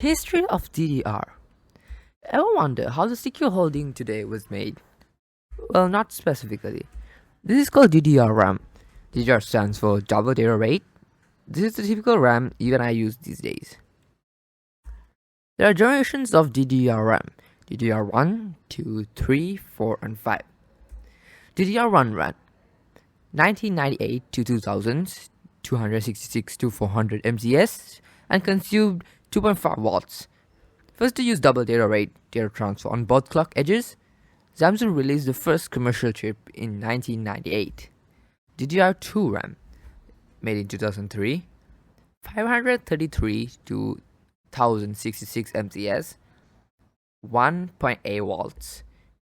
History of DDR. Ever wonder how the secure holding today was made? Well, not specifically. This is called DDR RAM. DDR stands for double data rate. This is the typical RAM even I use these days. There are generations of DDR RAM. DDR1, 2, 3, 4, and 5. DDR1 ran 1998 to 2000, 266 to 400 MZS, and consumed 2.5 watts. First to use double data rate data transfer on both clock edges, Samsung released the first commercial chip in 1998. DDR2 RAM, made in 2003, 533 to 1066 MZS, 1.8 volts.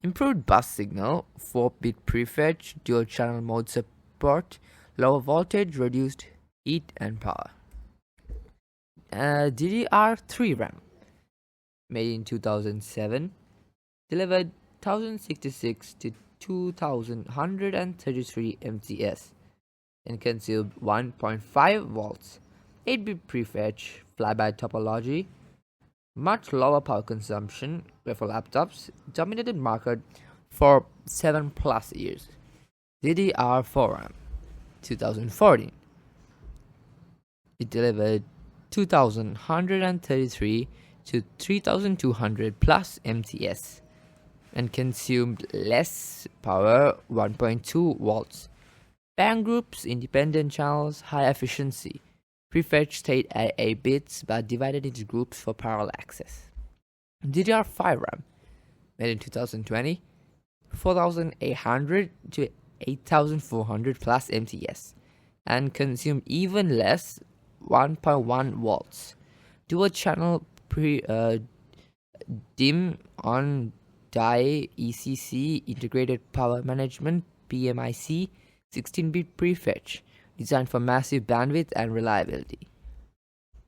Improved bus signal, 4-bit prefetch, dual channel mode support, lower voltage, reduced heat and power. DDR3 RAM, made in 2007, delivered 1066 to 2133 MZS and consumed 1.5 volts. 8-bit prefetch, flyby topology, much lower power consumption, where for laptops dominated market for 7+ years. DDR4 RAM, 2014. It delivered 2133 to 3200 plus MTS and consumed less power, 1.2 volts. Band groups, independent channels, high efficiency. Prefetch stayed at 8 bits but divided into groups for parallel access. DDR5 RAM, made in 2020, 4800 to 8400 plus MTS and consumed even less, 1.1 volts. Dual channel DIMM on die ECC integrated power management PMIC 16-bit prefetch designed for massive bandwidth and reliability.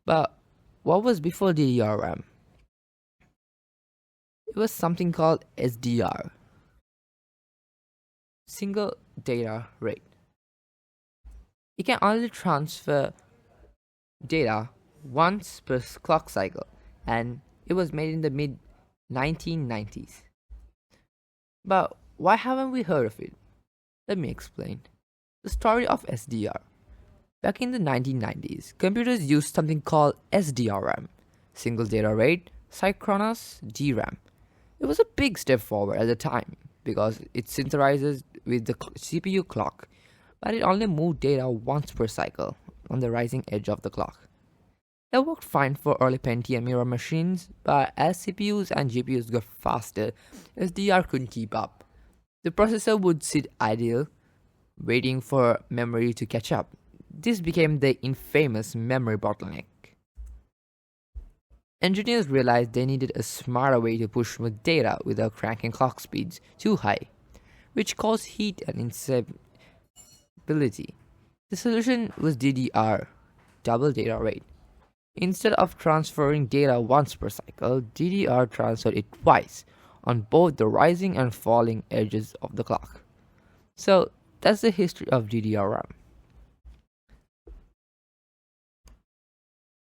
But what was before DDR RAM? It was something called SDR, single data rate. It can only transfer data once per clock cycle, and it was made in the mid 1990s. But why haven't we heard of it? Let me explain. The story of SDR. Back in the 1990s, computers used something called SDR RAM, single data rate synchronous DRAM. It was a big step forward at the time because it synchronizes with the CPU clock, but it only moved data once per cycle on the rising edge of the clock. It worked fine for early Pentium era machines, but as CPUs and GPUs got faster, SDR couldn't keep up. The processor would sit idle, waiting for memory to catch up. This became the infamous memory bottleneck. Engineers realized they needed a smarter way to push more data without cranking clock speeds too high, which caused heat and instability. The solution was DDR, double data rate. Instead of transferring data once per cycle, DDR transferred it twice on both the rising and falling edges of the clock. So that's the history of DDR RAM.